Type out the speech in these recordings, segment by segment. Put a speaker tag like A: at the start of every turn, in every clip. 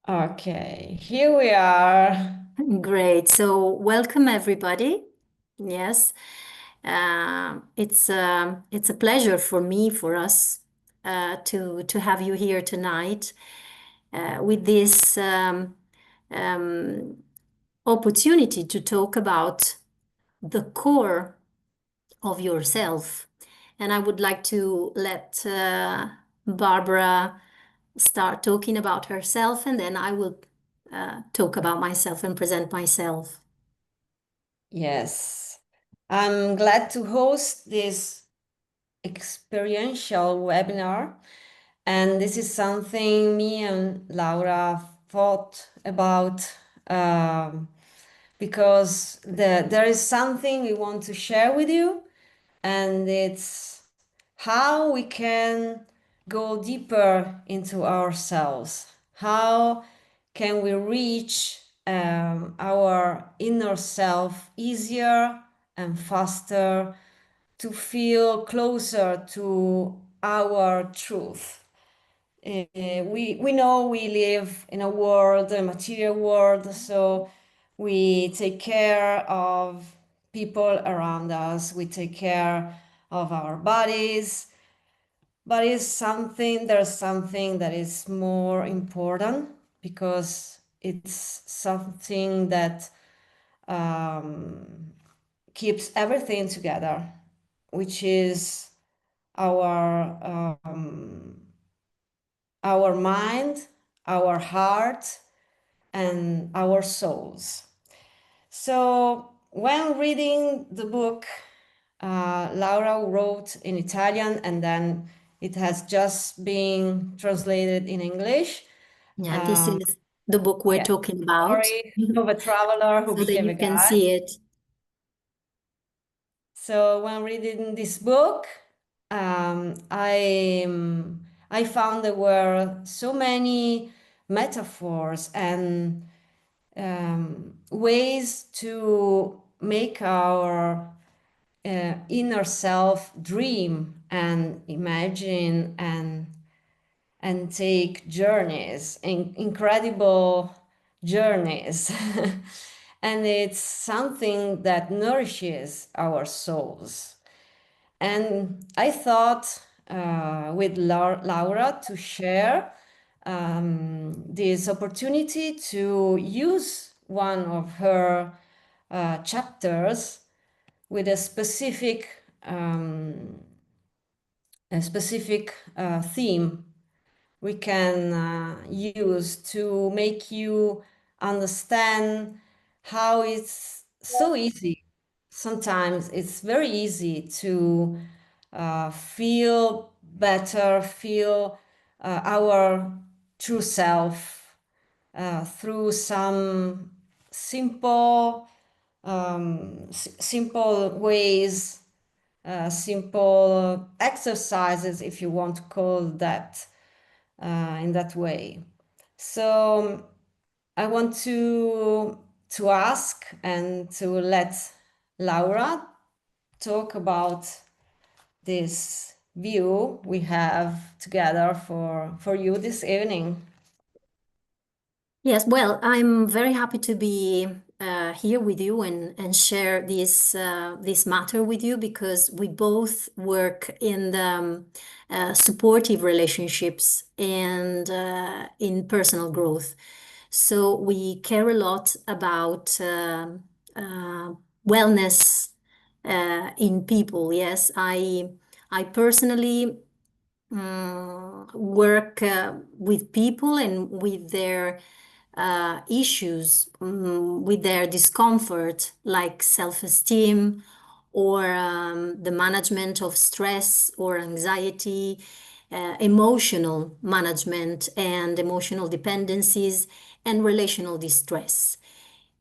A: Okay, here we are.
B: Great. So welcome everybody. Yes, it's a pleasure for me, for us, to have you here tonight with this um, opportunity to talk about the core of yourself. And I would like to let Barbara start talking about herself, and then I will talk about myself and present myself.
A: Yes, I'm glad to host this experiential webinar. And this is something me and Laura thought about because there is something we want to share with you, and it's how we can go deeper into ourselves. How can we reach our inner self easier and faster to feel closer to our truth? We know we live in a world, a material world, so we take care of people around us, we take care of our bodies, but there's something that is more important because it's something that um, keeps everything together, which is our mind, our heart, and our souls. So when reading the book, Laura wrote in Italian and then it has just been translated in English.
B: Yeah, this
A: Um,
B: is the book we're
A: yeah,
B: talking about,
A: story of a traveler who
B: so that
A: became a
B: you can
A: guide.
B: see it.
A: So when reading this book, I found there were so many metaphors and ways to make our inner self dream and imagine and take journeys, incredible journeys. And it's something that nourishes our souls. And I thought with Laura to share this opportunity to use one of her chapters with a specific theme we can use to make you understand how it's so easy. Sometimes it's very easy to feel better, feel our true self through some simple ways, simple exercises, if you want to call that in that way. So I want to ask and to let Laura talk about this view we have together for you this evening.
B: Yes, well, I'm very happy to be here with you and share this matter with you, because we both work in the supportive relationships and in personal growth. So we care a lot about uh, wellness in people. Yes, I personally work with people and with their issues, with their discomfort, like self-esteem or the management of stress or anxiety, emotional management and emotional dependencies, and relational distress.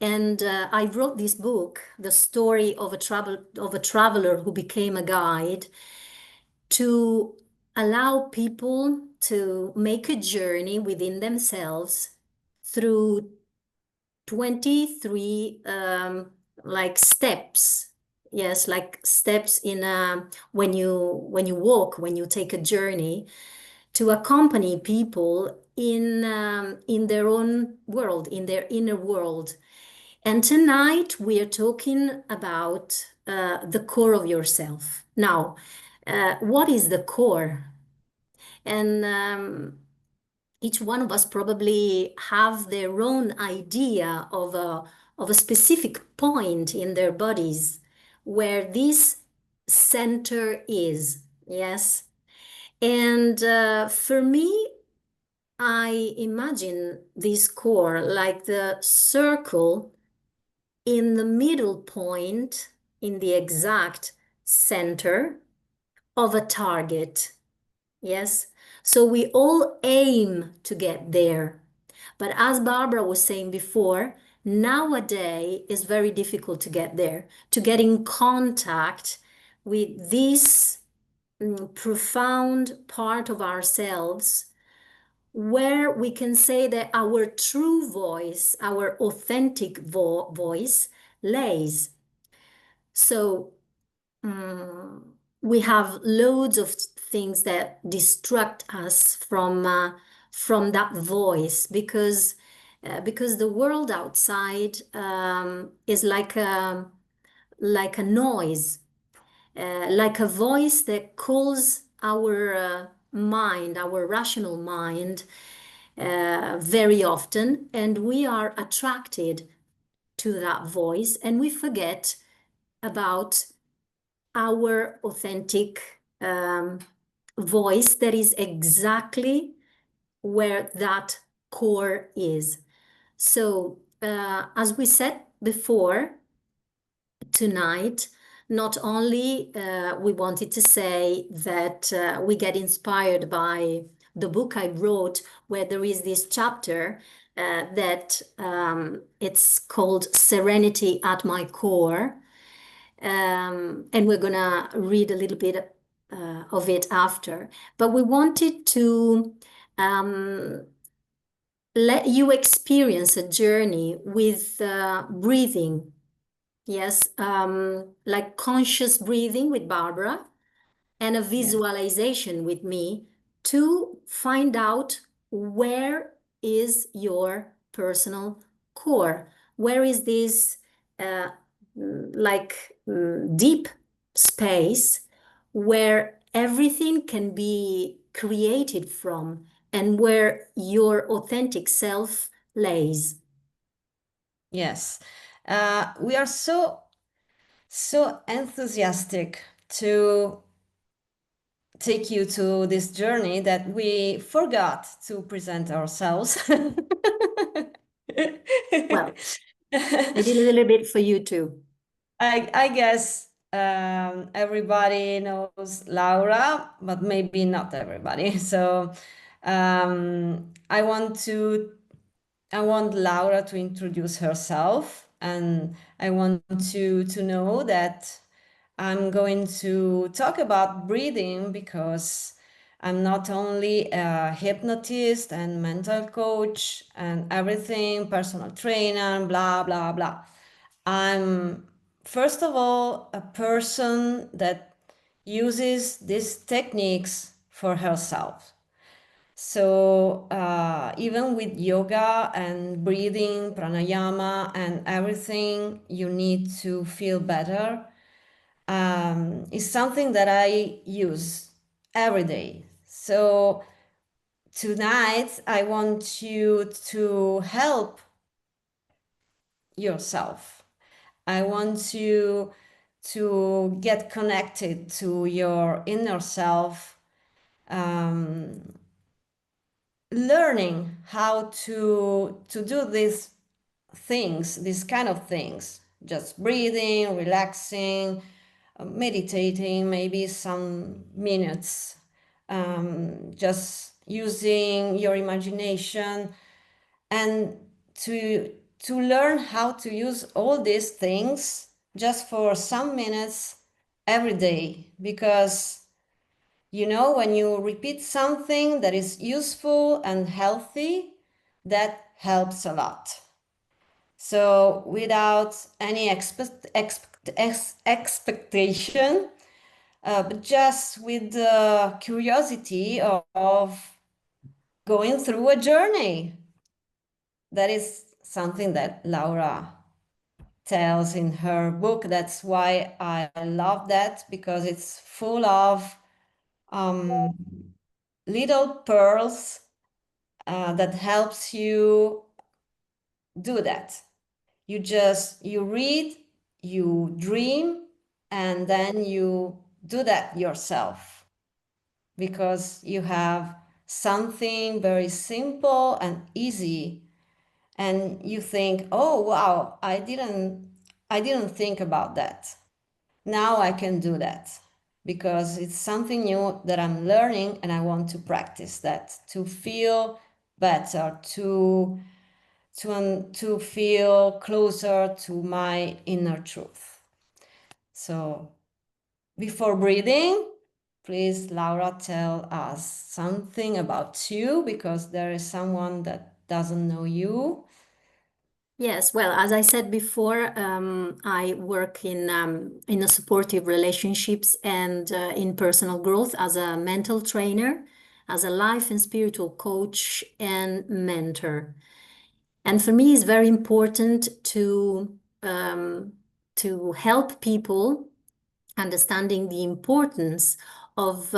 B: And I wrote this book, the story of a traveler who became a guide, to allow people to make a journey within themselves through 23 like steps. Yes, like steps in when you walk, when you take a journey, to accompany people in their own world, in their inner world. And tonight we are talking about the core of yourself. Now, what is the core? And each one of us probably have their own idea of a specific point in their bodies where this center is. Yes. And for me, I imagine this core like the circle in the middle point, in the exact center of a target. Yes. So we all aim to get there. But as Barbara was saying before, nowadays it's very difficult to get there, to get in contact with this profound part of ourselves where we can say that our true voice, our authentic voice lays. So we have loads of things that distract us from that voice because the world outside is like a noise, like a voice that calls our mind, our rational mind, very often, and we are attracted to that voice, and we forget about our authentic voice that is exactly where that core is. So, as we said before, tonight, not only we wanted to say that we get inspired by the book I wrote, where there is this chapter that it's called Serenity at My Core. And we're gonna read a little bit of it after. But we wanted to um, let you experience a journey with breathing. Yes, like conscious breathing with Barbara and a
A: Yes.
B: visualization with me to find out where is your personal core. Where is this uh, deep space where everything can be created from and where your authentic self lays.
A: Yes. We are so enthusiastic to take you to this journey that we forgot to present ourselves.
B: Well, I did a little bit for you too.
A: I guess everybody knows Laura, but maybe not everybody. So I want Laura to introduce herself, and I want to know that I'm going to talk about breathing because I'm not only a hypnotist and mental coach and everything, personal trainer, blah, blah, blah. I'm, first of all, a person that uses these techniques for herself. So even with yoga and breathing, pranayama, and everything, you need to feel better. It's something that I use every day. So tonight, I want you to help yourself. I want you to get connected to your inner self, um, learning how to do these things, these kind of things, just breathing, relaxing, meditating, maybe some minutes, just using your imagination, and to to learn how to use all these things just for some minutes every day, because when you repeat something that is useful and healthy, that helps a lot. So without any expectation, but just with the curiosity of going through a journey. That is something that Laura tells in her book. That's why I love that, because it's full of um, little pearls that helps you do that. You read, you dream, and then you do that yourself, because you have something very simple and easy, and you think, oh wow, I didn't think about that. Now I can do that, because it's something new that I'm learning, and I want to practice that to feel better, to feel closer to my inner truth. So before breathing, please, Laura, tell us something about you, because there is someone that doesn't know you.
B: Yes, well, as I said before, I work in a supportive relationships and in personal growth as a mental trainer, as a life and spiritual coach and mentor. And for me, it's very important to help people understanding the importance of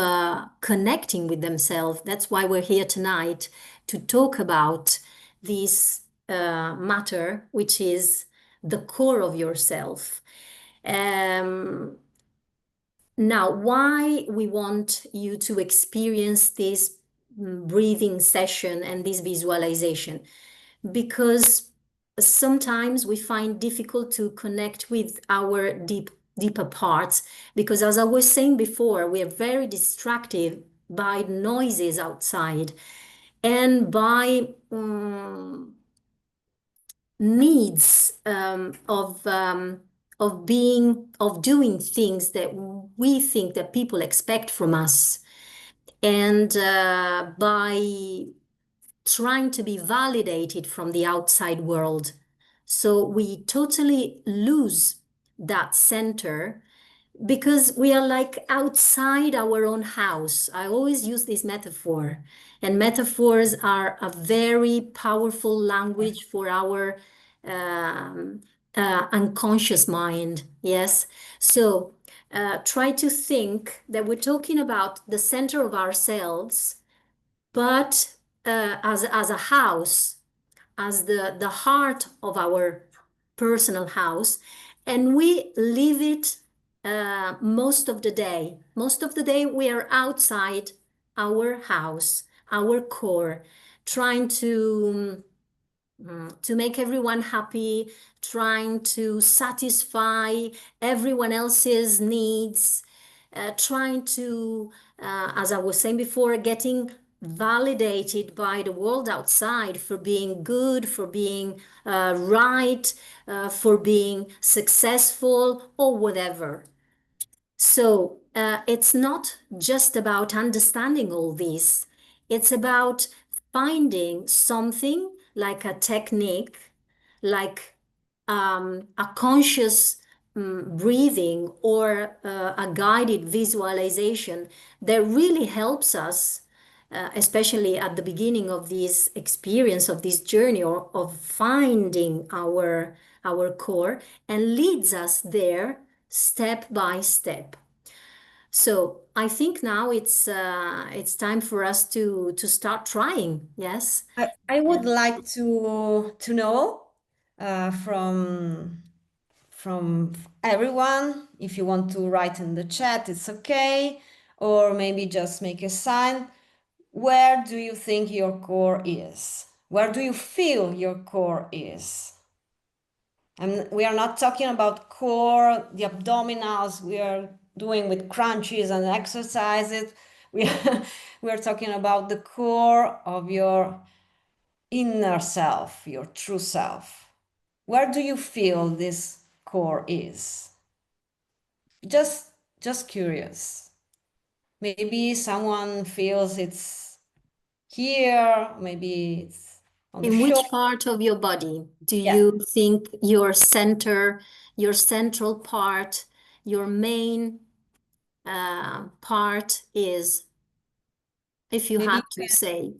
B: connecting with themselves. That's why we're here tonight to talk about this matter, which is the core of yourself. Um, Now, why we want you to experience this breathing session and this visualization? Because sometimes we find difficult to connect with our deeper parts, because as I was saying before, we are very distracted by noises outside and by needs of being of doing things that we think that people expect from us, and by trying to be validated from the outside world. So we totally lose that center because we are like outside our own house. I always use this metaphor, and metaphors are a very powerful language for our um, unconscious mind. Yes. So try to think that we're talking about the center of ourselves, but as a house, as the heart of our personal house, and we live it most of the day. Most of the day, we are outside our house, our core, trying to make everyone happy, trying to satisfy everyone else's needs, trying to, as I was saying before, getting validated by the world outside for being good, for being right, for being successful, or whatever. So it's not just about understanding all this, it's about finding something like a technique, like a conscious breathing or a guided visualization that really helps us. Especially at the beginning of this experience of this journey or of finding our core, and leads us there step by step. So I think now it's time for us to start trying. Yes.
A: I would like to know from everyone. If you want to write in the chat, it's okay, or maybe just make a sign. Where do you think your core is? Where do you feel your core is? And we are not talking about core, the abdominals we are doing with crunches and exercises. We are, we are talking about the core of your inner self, your true self. Where do you feel this core is? Just just curious. Maybe someone feels it's here, maybe it's on the
B: In which
A: shoulder.
B: part of your body do
A: Yeah.
B: you think your center, your central part, your main part is, if you
A: Maybe
B: had
A: you
B: to
A: can,
B: say?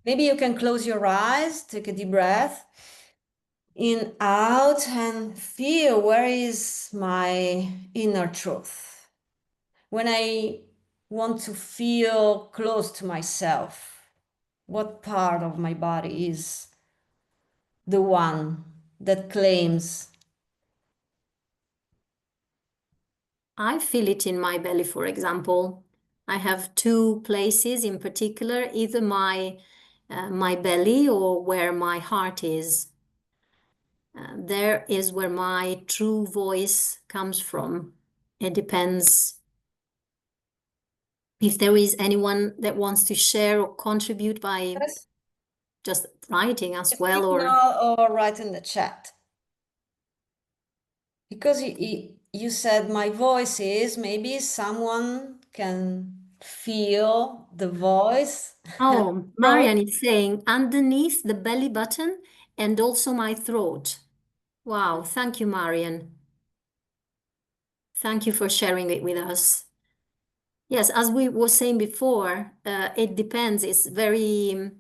A: maybe you can close your eyes, take a deep breath in, out, and feel where is my inner truth. When I want to feel close to myself, what part of my body is the one that claims?
B: I feel it in my belly, for example. I have two places in particular, either my belly or where my heart is. There is where my true voice comes from. It depends if there is anyone that wants to share or contribute by
A: Yes.
B: just writing as well, or
A: Signal or write in the chat. Because you said my voice is, maybe someone can feel the voice
B: oh,
A: from.
B: Marian is saying underneath the belly button and also my throat. Wow, thank you, Marian. Thank you for sharing it with us. Yes, as we were saying before, it depends. It's very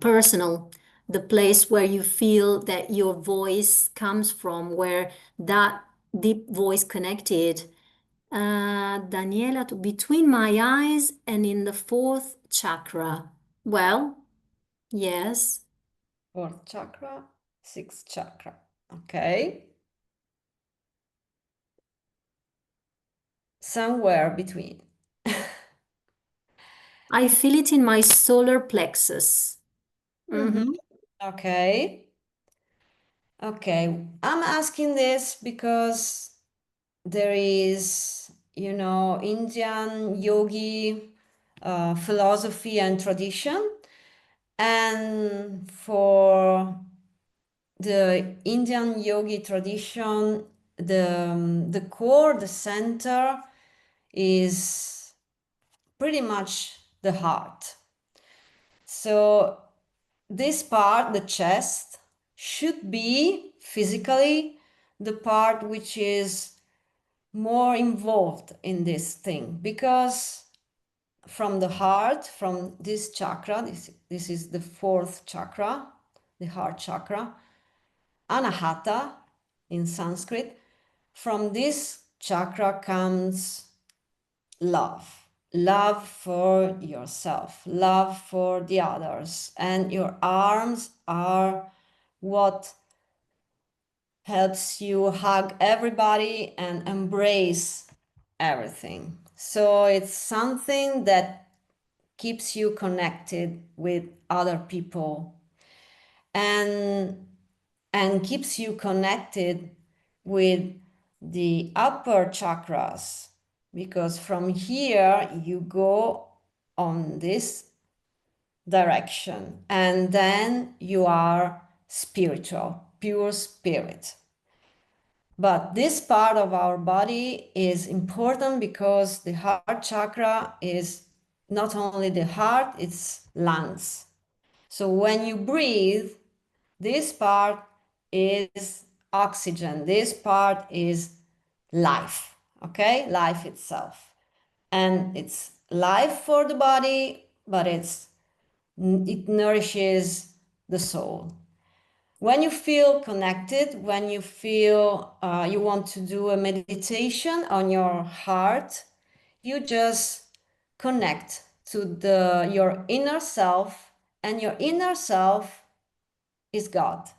B: personal. The place where you feel that your voice comes from, where that deep voice connected. Daniela, between my eyes and in the fourth chakra. Well, yes.
A: Fourth chakra, sixth chakra. Okay. Somewhere between.
B: I feel it in my solar plexus.
A: Mhm.
B: Mhm.
A: Okay. Okay. I'm asking this because there is, Indian yogi philosophy and tradition. And for the Indian yogi tradition, the core, the center is pretty much the heart. So this part, the chest, should be physically the part which is more involved in this thing, because from the heart, from this chakra, this is the fourth chakra, the heart chakra, anahata in Sanskrit, from this chakra comes love. Love for yourself, love for the others, and your arms are what helps you hug everybody and embrace everything. So it's something that keeps you connected with other people, and keeps you connected with the upper chakras, because from here you go on this direction and then you are spiritual, pure spirit. But this part of our body is important because the heart chakra is not only the heart, it's lungs. So when you breathe, this part is oxygen, this part is life, okay? Life itself. And it's life for the body, but it nourishes the soul. When you feel connected, when you feel you want to do a meditation on your heart, you just connect to your inner self, and your inner self is God.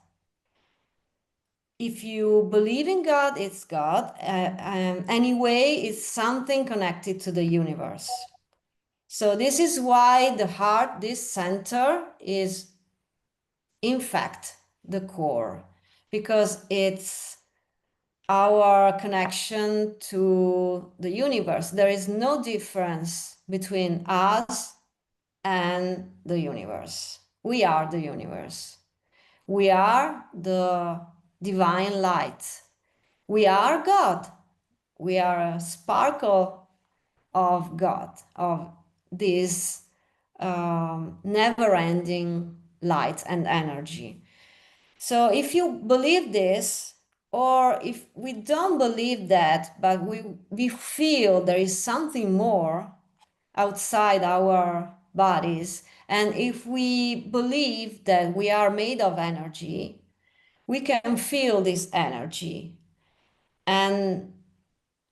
A: If you believe in God, it's God. Anyway, it's something connected to the universe. So this is why the heart, this center, is in fact the core, because it's our connection to the universe. There is no difference between us and the universe. We are the universe. We are the divine light. We are God. We are a sparkle of God, of this never-ending light and energy. So if you believe this, Or if we don't believe that, but we feel there is something more outside our bodies, and if we believe that we are made of energy, we can feel this energy. And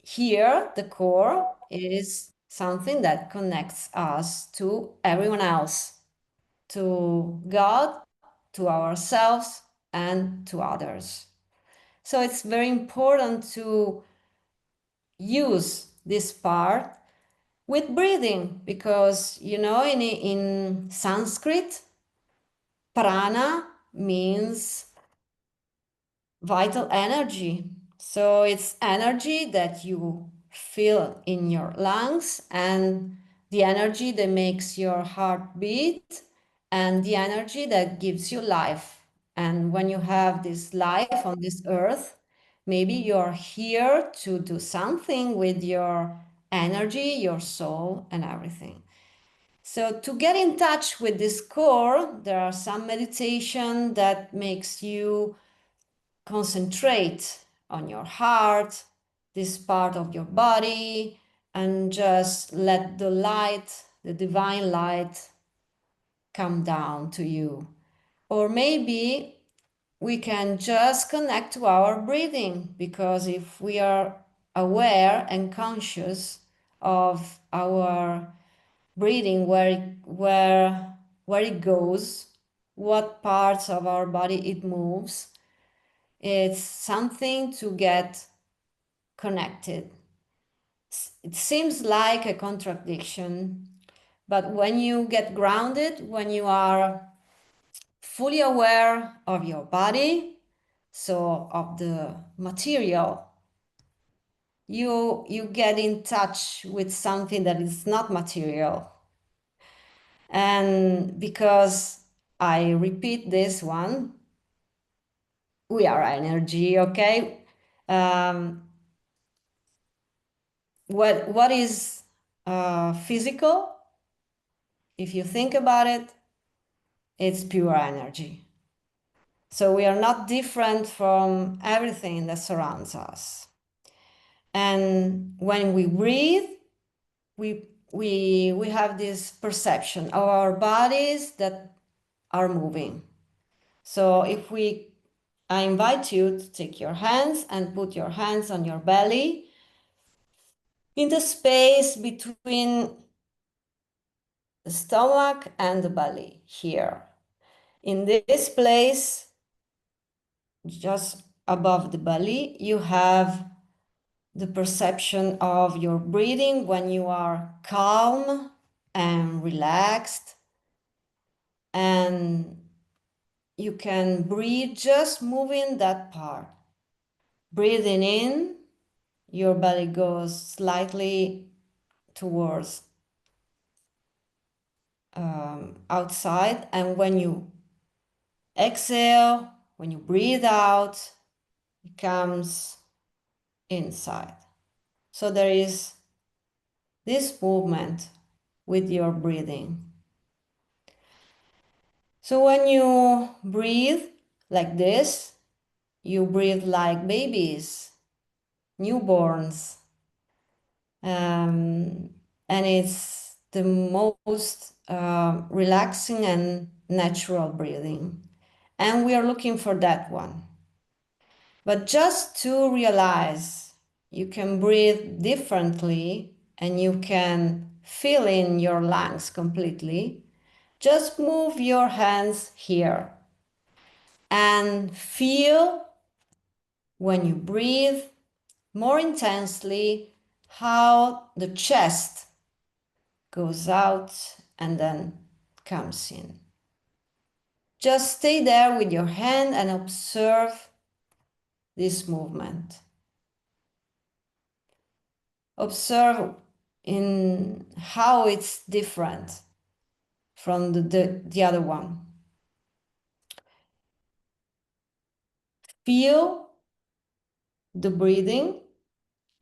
A: here, the core is something that connects us to everyone else, to God, to ourselves, and to others. So it's very important to use this part with breathing because, in Sanskrit, prana means vital energy. So it's energy that you feel in your lungs and the energy that makes your heart beat and the energy that gives you life. And when you have this life on this earth, maybe you're here to do something with your energy, your soul, and everything. So to get in touch with this core, there are some meditation that makes you concentrate on your heart, this part of your body, and just let the light, the divine light, come down to you. Or maybe we can just connect to our breathing, because if we are aware and conscious of our breathing, where it goes, what parts of our body it moves, it's something to get connected. It seems like a contradiction, but when you get grounded, when you are fully aware of your body, so of the material, you get in touch with something that is not material. And because I repeat this one, we are energy, okay? Um, what is physical? If you think about it, it's pure energy. So we are not different from everything that surrounds us. And when we breathe, we have this perception of our bodies that are moving. So I invite you to take your hands and put your hands on your belly in the space between the stomach and the belly here. In this place, just above the belly, you have the perception of your breathing when you are calm and relaxed. And you can breathe just moving that part. Breathing in, your belly goes slightly towards outside. And when you exhale, when you breathe out, it comes inside. So there is this movement with your breathing. So when you breathe like this, you breathe like babies, newborns. And it's the most relaxing and natural breathing. And we are looking for that one. But just to realize you can breathe differently and you can fill in your lungs completely, just move your hands here and feel when you breathe more intensely how the chest goes out and then comes in. Just stay there with your hand and observe this movement. Observe in how it's different from the other one. Feel the breathing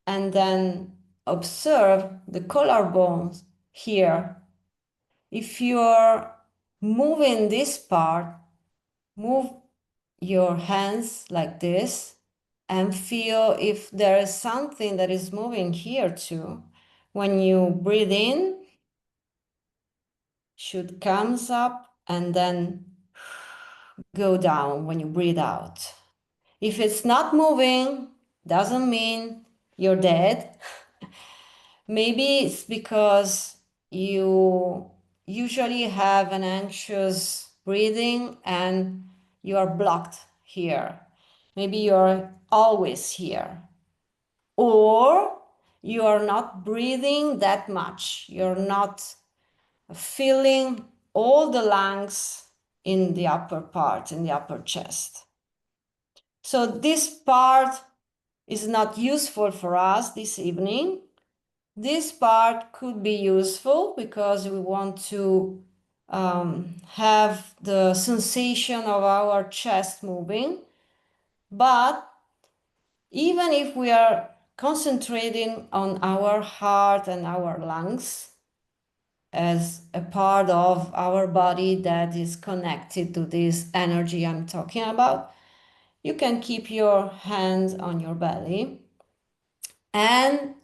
A: and then observe the collarbones here. If you're moving this part, move your hands like this and feel if there is something that is moving here too. When you breathe in, should comes up and then go down when you breathe out. If it's not moving, doesn't mean you're dead. Maybe it's because you usually have an anxious breathing and you are blocked here. Maybe you're always here. Or you are not breathing that much. You're not filling all the lungs in the upper part, in the upper chest. So this part is not useful for us this evening. This part could be useful because we want to have the sensation of our chest moving. But even if we are concentrating on our heart and our lungs as a part of our body that is connected to this energy I'm talking about, you can keep your hands on your belly and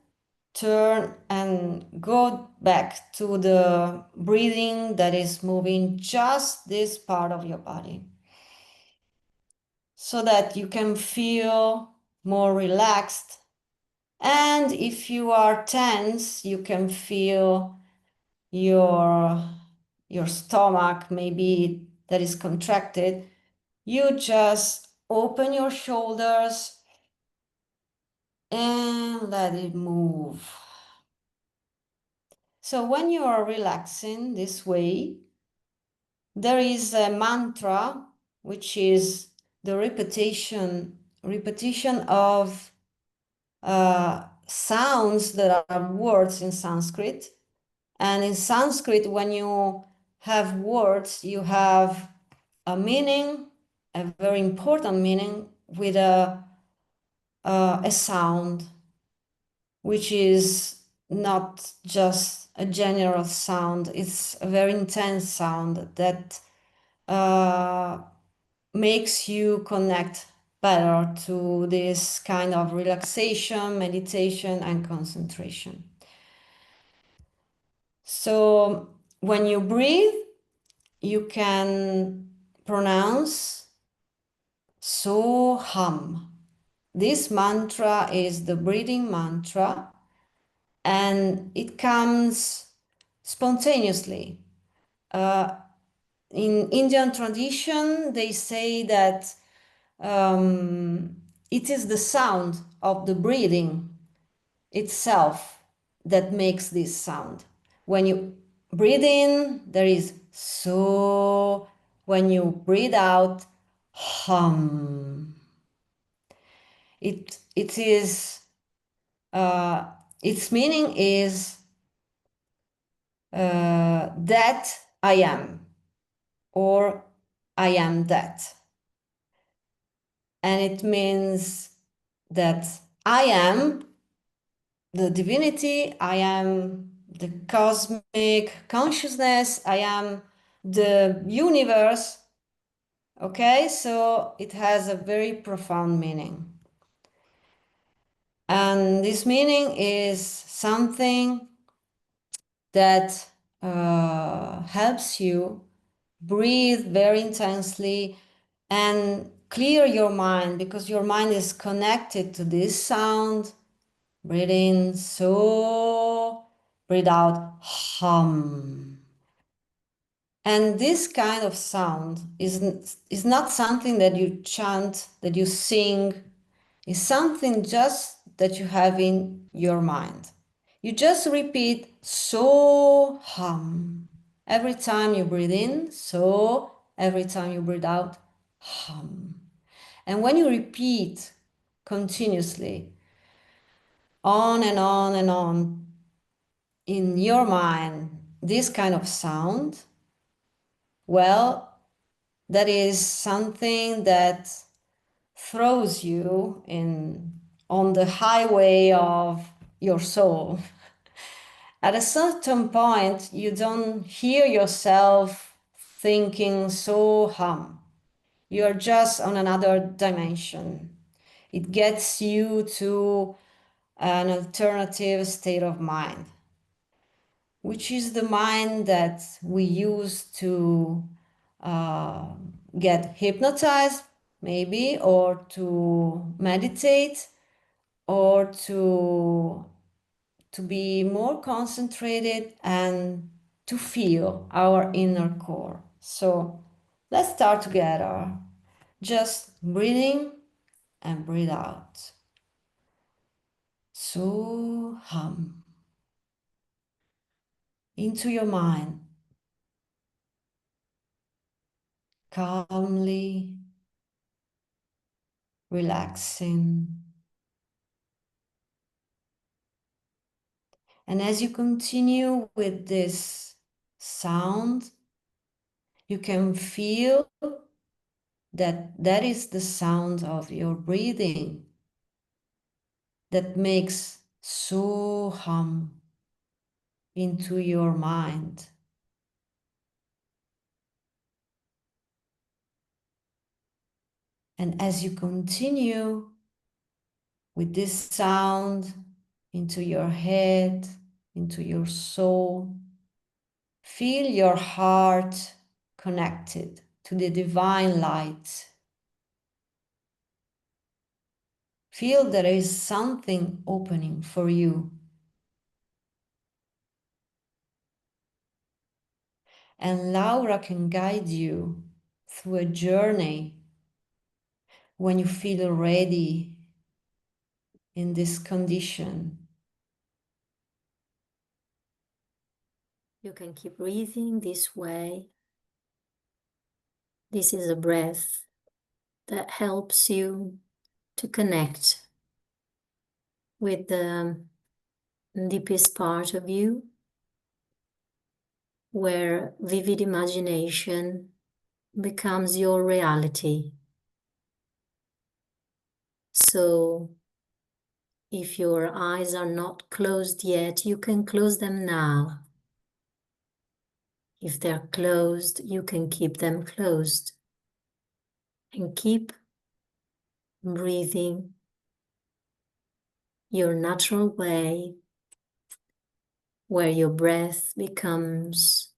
A: turn and go back to the breathing that is moving just this part of your body so that you can feel more relaxed. And if you are tense, you can feel your stomach maybe that is contracted. You just open your shoulders and let it move. So when you are relaxing this way, there is a mantra, which is the repetition of sounds that are words in Sanskrit. And in Sanskrit, when you have words, you have a meaning, a very important meaning, with a sound, which is not just a general sound. It's a very intense sound that makes you connect better to this kind of relaxation, meditation, and concentration. So when you breathe, you can pronounce Soham. This mantra is the breathing mantra, and it comes spontaneously. In Indian tradition, they say that it is the sound of the breathing itself that makes this sound. When you breathe in, there is so. When you breathe out, hum. It is its meaning is that I am, or I am that. And it means that I am the divinity, I am the cosmic consciousness, I am the universe. Okay, so it has a very profound meaning. And this meaning is something that helps you breathe very intensely and clear your mind, because your mind is connected to this sound. Breathe in, so, breathe out, hum. And this kind of sound is not something that you chant, that you sing. It's something just that you have in your mind. You just repeat so, hum. Every time you breathe in, so, every time you breathe out, hum. And when you repeat continuously, on and on and on, in your mind, this kind of sound, well, that is something that throws you in on the highway of your soul. At a certain point, you don't hear yourself thinking so hum. You're just on another dimension. It gets you to an alternative state of mind, which is the mind that we use to uh, get hypnotized, maybe, or to meditate, or to be more concentrated and to feel our inner core. So let's start together. Just breathing and breathe out. So hum into your mind, calmly relaxing. And as you continue with this sound, you can feel that that is the sound of your breathing that makes so hum into your mind. And as you continue with this sound into your head, into your soul, feel your heart connected to the divine light. Feel there is something opening for you. And Laura can guide you through a journey when you feel ready in this condition.
B: You can keep breathing this way. This is a breath that helps you to connect with the deepest part of you, where vivid imagination becomes your reality. So if your eyes are not closed yet, you can close them now. If they're closed, you can keep them closed and keep breathing your natural way, where your breath becomes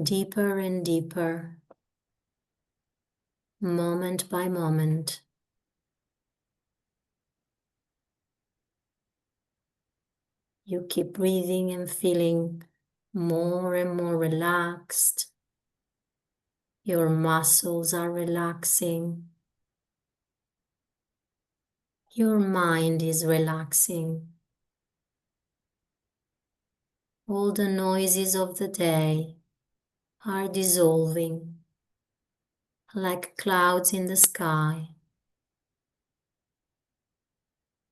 B: deeper and deeper, moment by moment. You keep breathing and feeling more and more relaxed. Your muscles are relaxing. Your mind is relaxing. All the noises of the day are dissolving like clouds in the sky.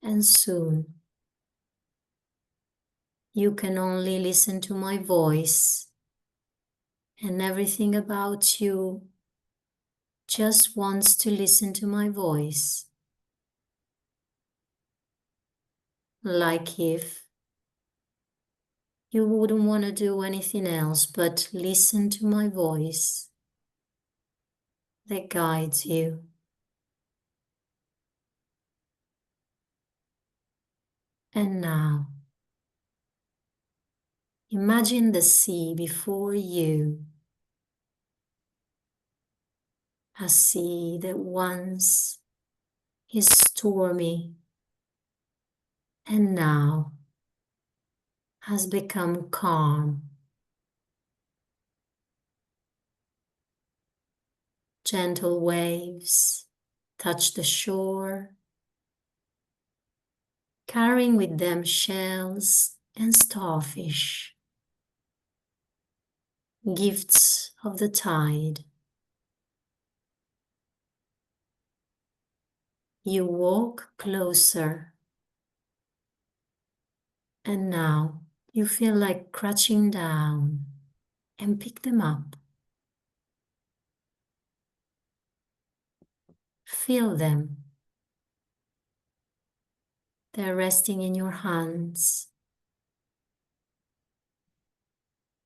B: And soon you can only listen to my voice, and everything about you just wants to listen to my voice. Like if you wouldn't want to do anything else but listen to my voice that guides you. And now, imagine the sea before you, a sea that once is stormy and now has become calm. Gentle waves touch the shore, carrying with them shells and starfish, gifts of the tide. You walk closer, and now you feel like crouching down and pick them up. Feel them. They're resting in your hands.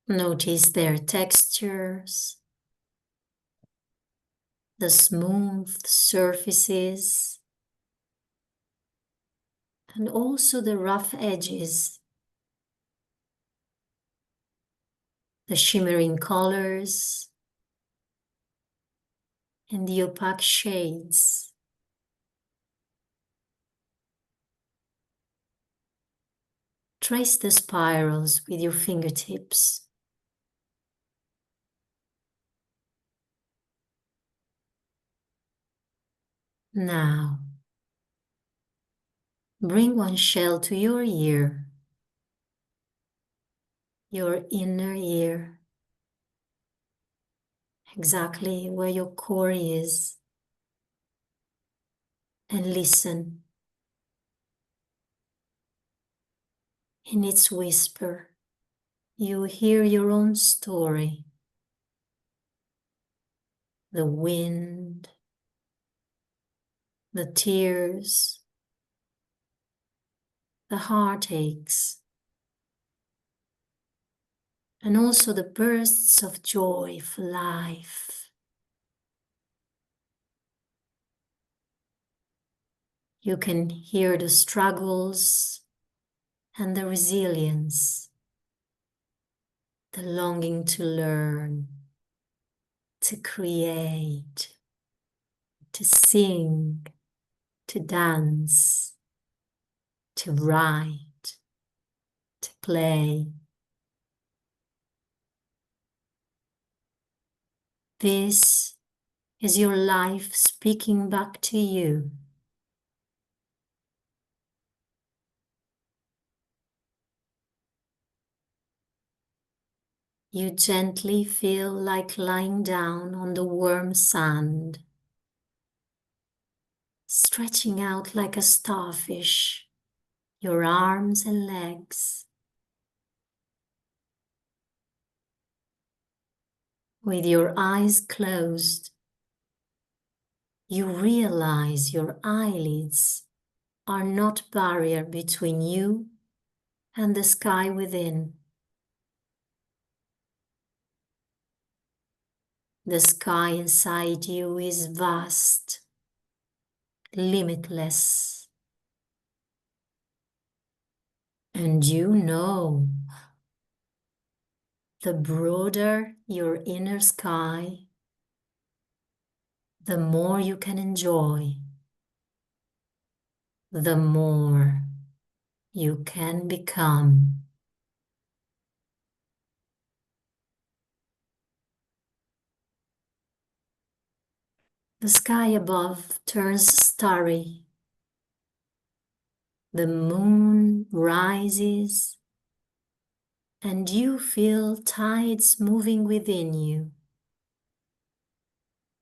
B: Notice their textures, the smooth surfaces, and also the rough edges, the shimmering colors, and the opaque shades. Trace the spirals with your fingertips. Now, bring one shell to your ear, your inner ear, exactly where your core is, and listen. In its whisper, you hear your own story. The wind, the tears, the heartaches, and also the bursts of joy for life. You can hear the struggles and the resilience, the longing to learn, to create, to sing, to dance, to write, to play. This is your life speaking back to you. You gently feel like lying down on the warm sand, stretching out like a starfish, your arms and legs. With your eyes closed, you realize your eyelids are not barrier between you and the sky within. The sky inside you is vast, limitless. And you know, the broader your inner sky, the more you can enjoy, the more you can become. The sky above turns starry. The moon rises, and you feel tides moving within you,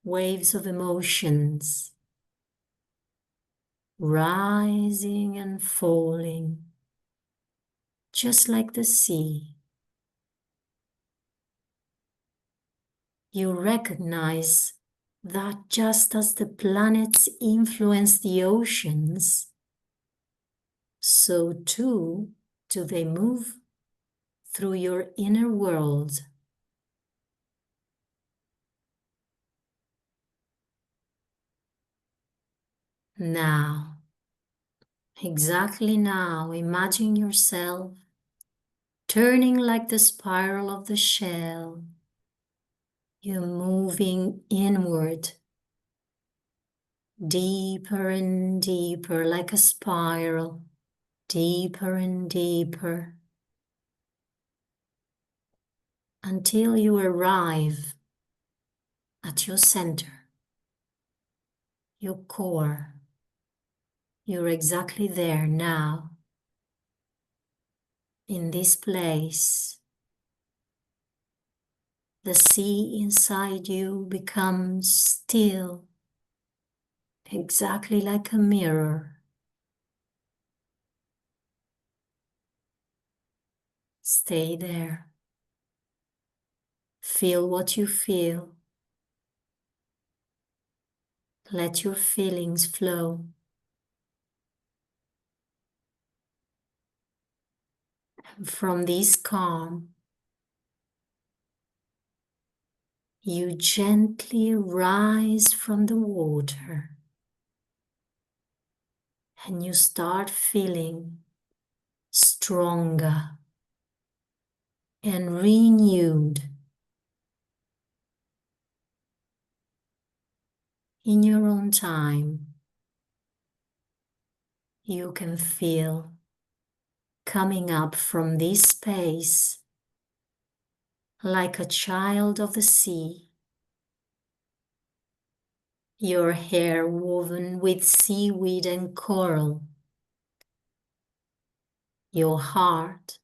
B: waves of emotions, rising and falling, just like the sea. You recognize that just as the planets influence the oceans, so too do they move through your inner world. Now, exactly now, imagine yourself turning like the spiral of the shell. You're moving inward, deeper and deeper, like a spiral, deeper and deeper, until you arrive at your center, your core. You're exactly there now, in this place. The sea inside you becomes still, exactly like a mirror. Stay there. Feel what you feel. Let your feelings flow. And from this calm, you gently rise from the water and you start feeling stronger and renewed in your own time. You can feel coming up from this space like a child of the sea, your hair woven with seaweed and coral, your heart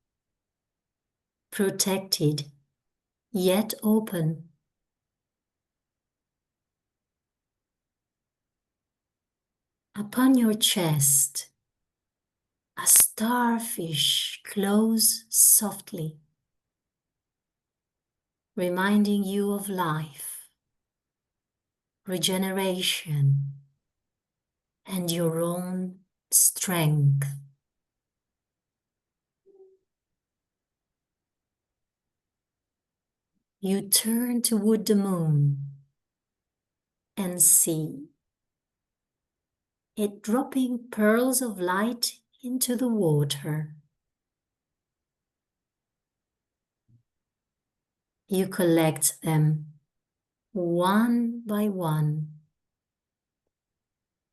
B: protected yet open. Upon your chest, a starfish glows softly, reminding you of life, regeneration, and your own strength. You turn toward the moon and see it dropping pearls of light into the water. You collect them one by one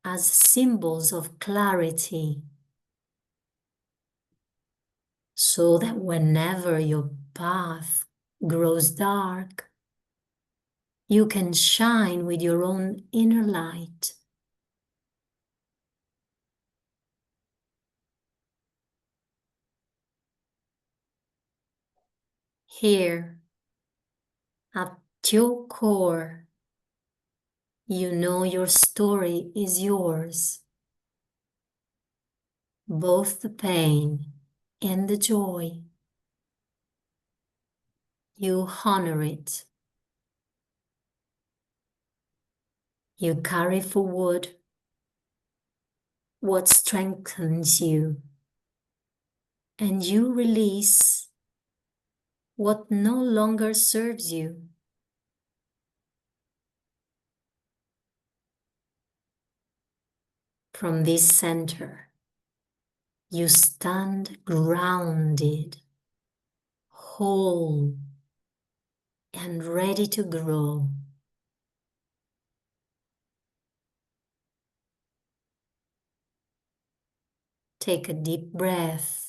B: as symbols of clarity, so that whenever your path grows dark, you can shine with your own inner light. Here, at your core, you know your story is yours, both the pain and the joy. You honor it. You carry forward what strengthens you, and you release what no longer serves you. From this center, you stand grounded, whole, and ready to grow. Take a deep breath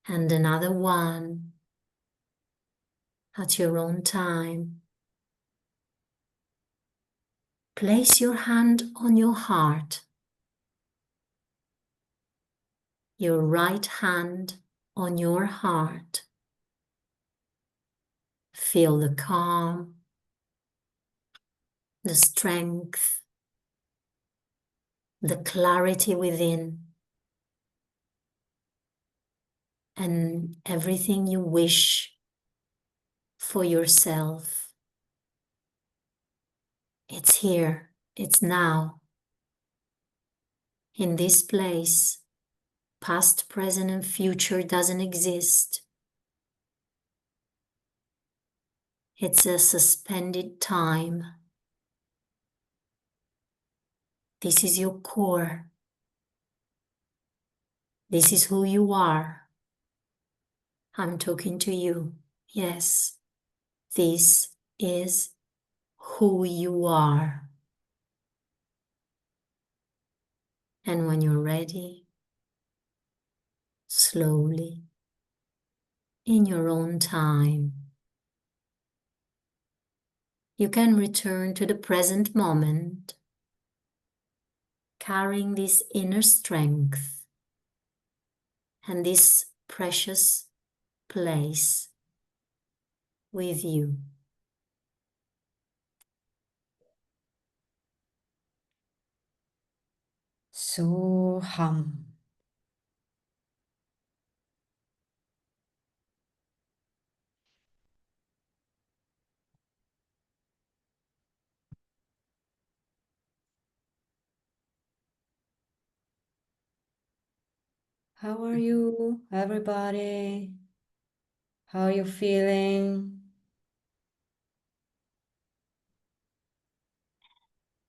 B: and another one at your own time. Place your hand on your heart, your right hand on your heart. Feel the calm, the strength, the clarity within, and everything you wish for yourself. It's here, it's now, in this place. Past, present, and future doesn't exist. It's a suspended time. This is your core. This is who you are. I'm talking to you. Yes, this is who you are. And when you're ready, slowly, in your own time, you can return to the present moment, carrying this inner strength and this precious place with you.
A: So hum. How are you, everybody? How are you feeling?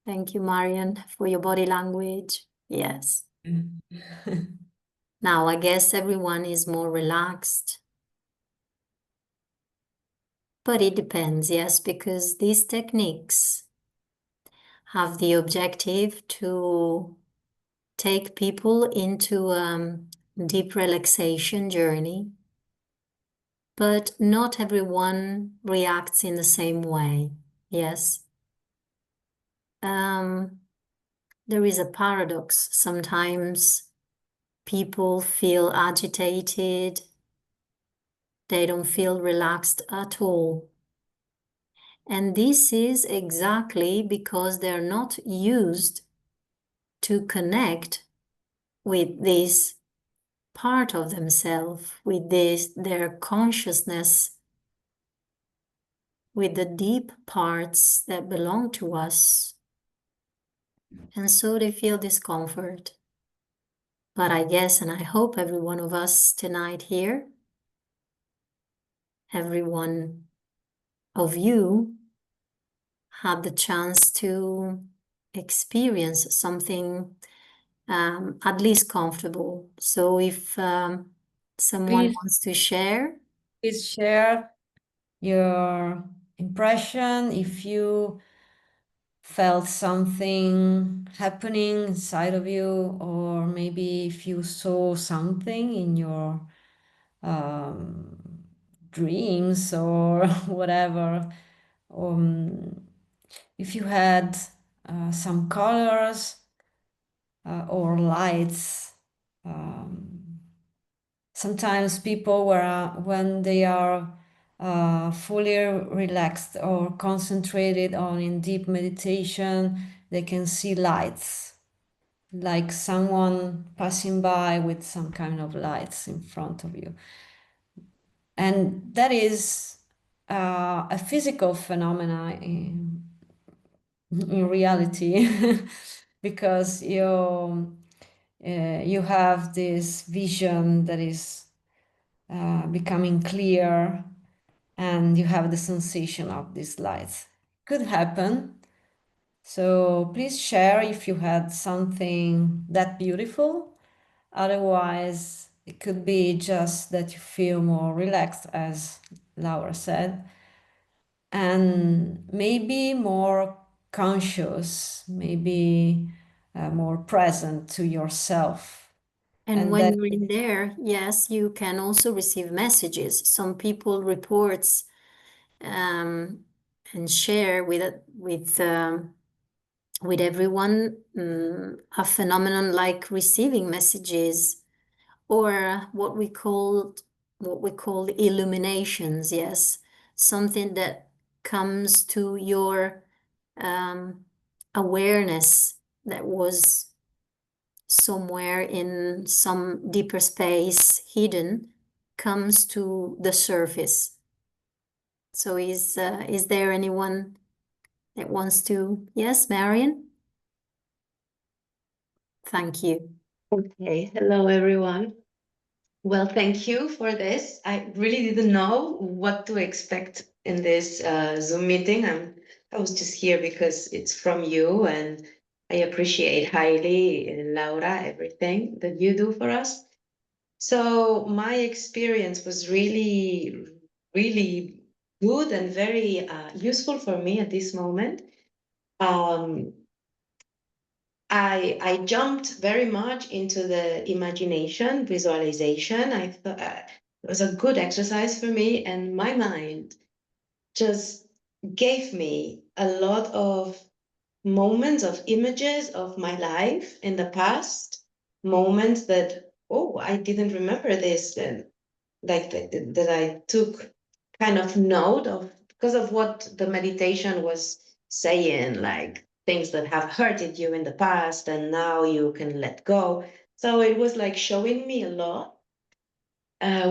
B: Thank you, Marian, for your body language. Yes. Now, I guess everyone is more relaxed, but it depends, yes, because these techniques have the objective to take people into a deep relaxation journey, but not everyone reacts in the same way. Yes. There is a paradox. Sometimes people feel agitated, they don't feel relaxed at all. And this is exactly because they're not used to connect with this part of themselves, with their consciousness, with the deep parts that belong to us. And so they feel discomfort. But I guess, and I hope every one of us tonight here, every one of you had the chance to experience something at least comfortable. So if someone
A: Please,
B: wants to share.
A: please share your impression if you felt something happening inside of you, or maybe if you saw something in your um, dreams or whatever. If you had some colors or lights. Um, Sometimes people when they are fully relaxed or concentrated on in deep meditation, they can see lights, like someone passing by with some kind of lights in front of you. And that is a physical phenomena in reality, because you have this vision that is becoming clear, and you have the sensation of these lights. Could happen. So please share if you had something that beautiful. Otherwise, it could be just that you feel more relaxed, as Laura said, and maybe more conscious, maybe more present to yourself.
B: And
A: And
B: when
A: that
B: you're in there, yes, you can also receive messages. Some people reports um, and share with everyone a phenomenon like receiving messages, or what we call illuminations. Yes, something that comes to your um, awareness that was somewhere in some deeper space hidden, comes to the surface. So is there anyone that wants to? Yes, Marion? Thank you.
C: Okay, hello everyone. Well, thank you for this. I really didn't know what to expect in this Zoom meeting. I was just here because it's from you, and I appreciate highly, Laura, everything that you do for us. So my experience was really, really good and very useful for me at this moment. Um, I jumped very much into the imagination, visualization. I thought it was a good exercise for me, and my mind just gave me a lot of moments of images of my life in the past, moments that, oh, I didn't remember this, and like that I took kind of note of because of what the meditation was saying, like things that have hurted you in the past and now you can let go. So it was like showing me a lot,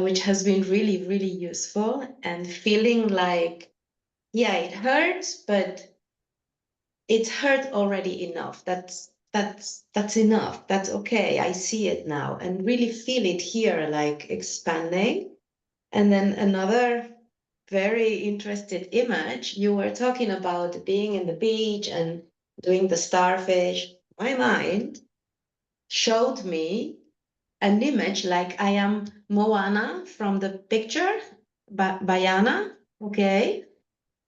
C: which has been really, really useful, and feeling like, yeah, it hurts, but it's hurt already enough. That's enough. That's okay. I see it now and really feel it here, like expanding. And then another very interested image, you were talking about being in the beach and doing the starfish. My mind showed me an image like I am Moana from the picture, Bayana, okay,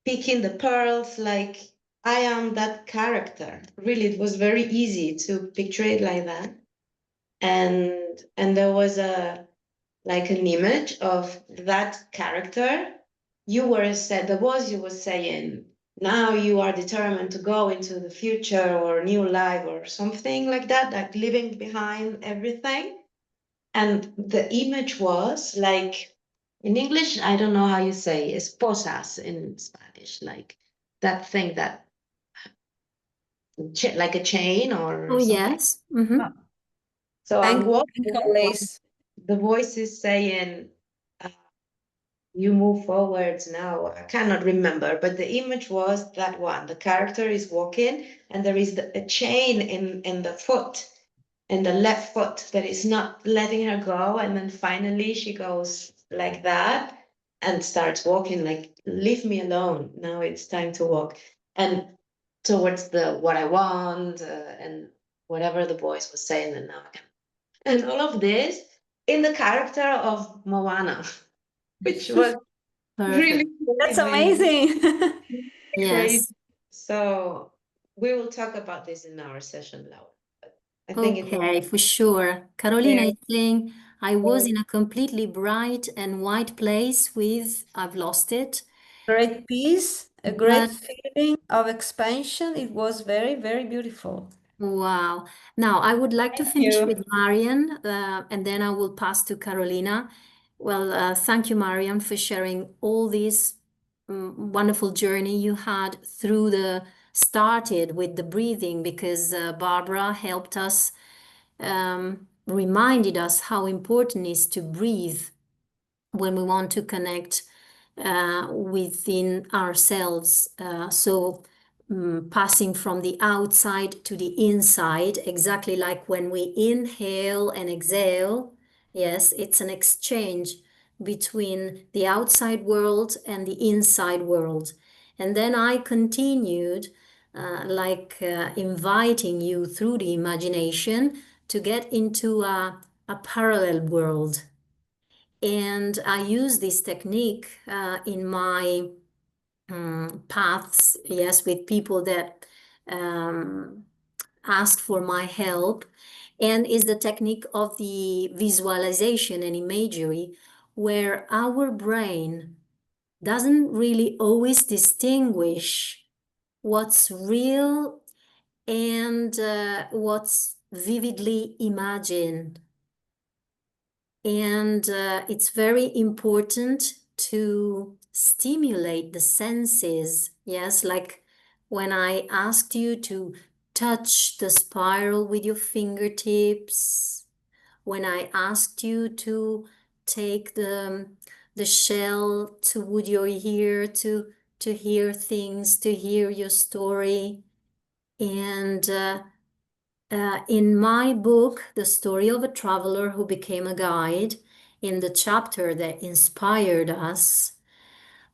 C: picking the pearls, like I am that character. Really, it was very easy to picture it like that. And there was a like an image of that character. You were said the voice you were saying, now you are determined to go into the future or new life or something like that, like leaving behind everything. And the image was like, in English, I don't know how you say esposas in Spanish, like that thing that like a chain or
B: Oh,
C: something.
B: yes. Mm-hmm.
A: Ah,
C: So I'm
A: ankle
C: walking,
A: lace.
C: the voice is saying, uh, you move forwards now. I cannot remember, but the image was that one. The character is walking, and there is a chain in the foot, in the left foot, that is not letting her go. And then finally she goes like that and starts walking, like, leave me alone. Now it's time to walk. And towards the what I want, and whatever the voice was saying, and now I can. And all of this in the character of Moana, which was really
B: Perfect.
A: That's
C: crazy,
A: amazing.
C: crazy.
B: Yes.
C: So we will talk about this in our session, Laura. But I think it was
B: Okay, for sure. Carolina
C: very,
B: is saying, I was
C: very
B: in a completely bright and white place with, I've lost it,
A: Great peace, a great
B: but
A: feeling of expansion. It was very, very beautiful.
B: wow. Now, I would like to
A: Thank
B: finish with
A: you.
B: Marian, and then I will pass to Carolina. Well, thank you, Marian, for sharing all this wonderful journey you had through started with the breathing, because Barbara helped us, reminded us how important it is to breathe when we want to connect within ourselves. Passing from the outside to the inside, exactly like when we inhale and exhale. Yes, it's an exchange between the outside world and the inside world. And then I continued, inviting you through the imagination to get into a parallel world. And I use this technique in my paths, yes, with people that um, ask for my help. And is the technique of the visualization and imagery, where our brain doesn't really always distinguish what's real and what's vividly imagined. And it's very important to stimulate the senses. Yes, like when I asked you to touch the spiral with your fingertips, when I asked you to take the shell toward your ear to hear things, to hear your story. And in my book, The Story of a Traveler Who Became a Guide, in the chapter that inspired us,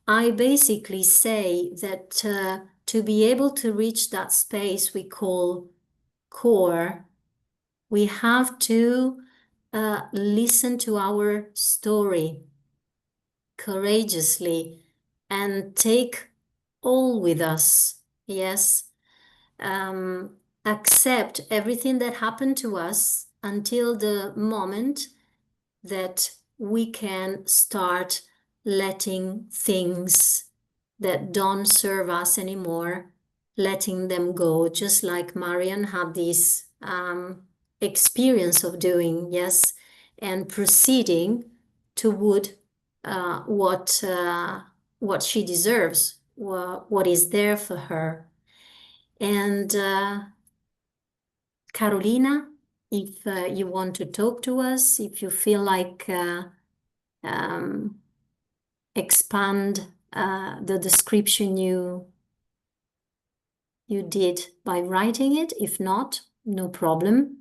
B: I basically say that to be able to reach that space we call core, we have to listen to our story courageously and take all with us. Yes, accept everything that happened to us until the moment that we can start letting things that don't serve us anymore, letting them go, just like Marian had this experience of doing, yes, and proceeding toward what she deserves, what is there for her. And Carolina, if you want to talk to us, if you feel like um, expand the description you did by writing it. If not, no problem.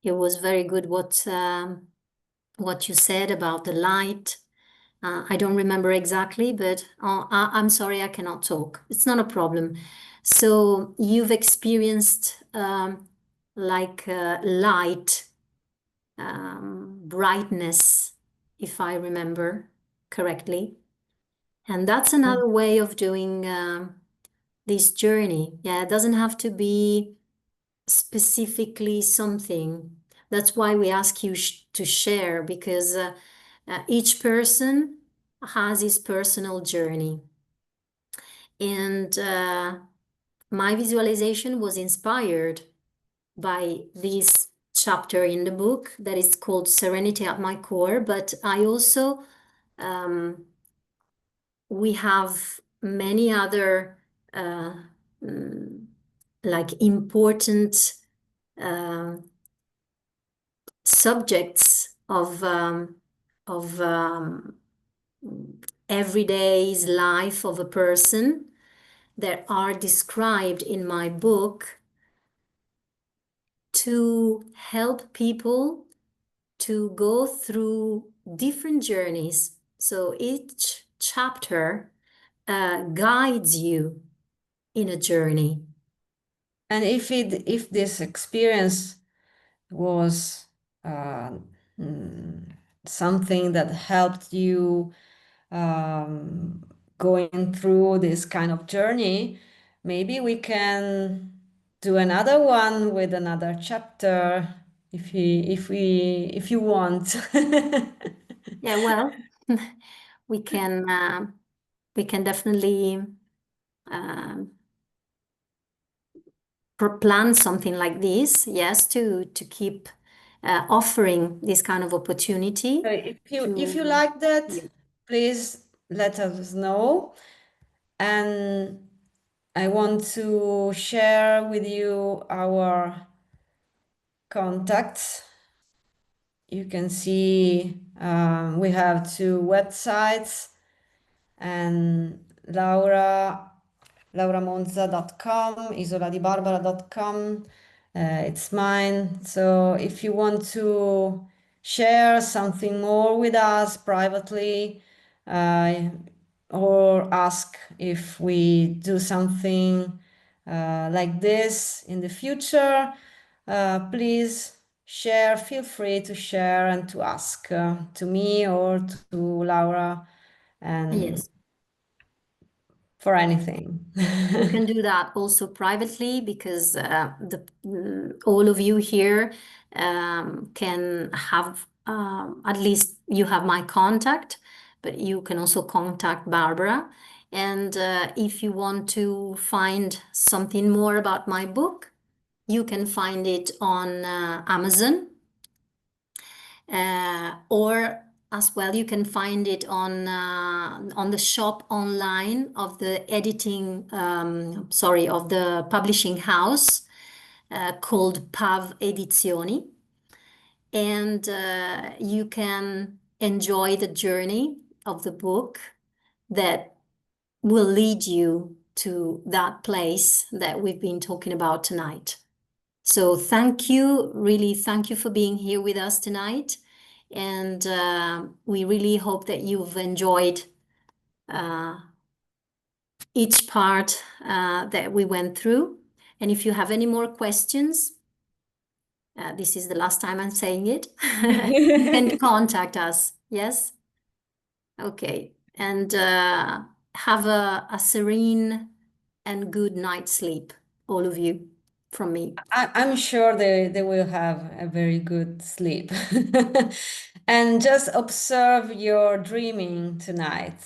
B: It was very good what you said about the light, I don't remember exactly, but I'm sorry, I cannot talk. It's not a problem. So you've experienced like light, brightness, if I remember correctly. And that's another way of doing this journey. Yeah, it doesn't have to be specifically something. That's why we ask you to share, because each person has his personal journey. And my visualization was inspired by this chapter in the book that is called Serenity at My Core. But I also, we have many other uh, mm, like important uh, subjects of everyday's life of a person that are described in my book to help people to go through different journeys. So each chapter guides you in a journey.
A: And if this experience was uh, mm, something that helped you going through this kind of journey, maybe we can do another one with another chapter if you want.
B: Yeah, well, we can definitely um, plan something like this, yes, to keep offering this kind of opportunity
A: So if you
B: to
A: like that,
B: you.
A: please let us know. And I want to share with you our contacts. You can see we have two websites, and lauramonza.com, isoladibarbara.com. It's mine. So if you want to share something more with us privately, uh, or ask if we do something like this in the future, please share, feel free to share and to ask to me or to Laura, and
B: Yes,
A: for anything.
B: you can do that also privately, because all of you here can have at least you have my contact, but you can also contact Barbara. And if you want to find something more about my book, you can find it on Amazon, or as well you can find it on the shop online of the editing sorry, of the publishing house called Pav Edizioni. And you can enjoy the journey of the book that will lead you to that place that we've been talking about tonight. So thank you, really thank you for being here with us tonight. And we really hope that you've enjoyed uh, each part that we went through. And if you have any more questions, this is the last time I'm saying it, you can contact us. Yes? Okay. And have a serene and good night's sleep, all of you, from me.
A: I'm sure they will have a very good sleep. And just observe your dreaming tonight.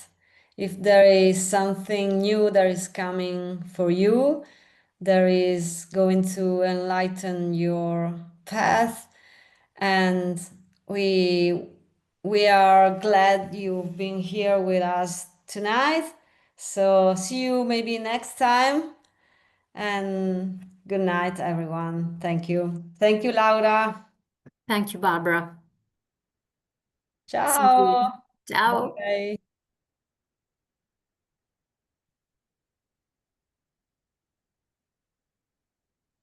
A: If there is something new that is coming for you, there is going to enlighten your path. And we we are glad you've been here with us tonight. So see you maybe next time. And good night, everyone. Thank you. Thank you, Laura.
B: Thank you, Barbara. See you.
A: Ciao.
B: Ciao.
A: Bye.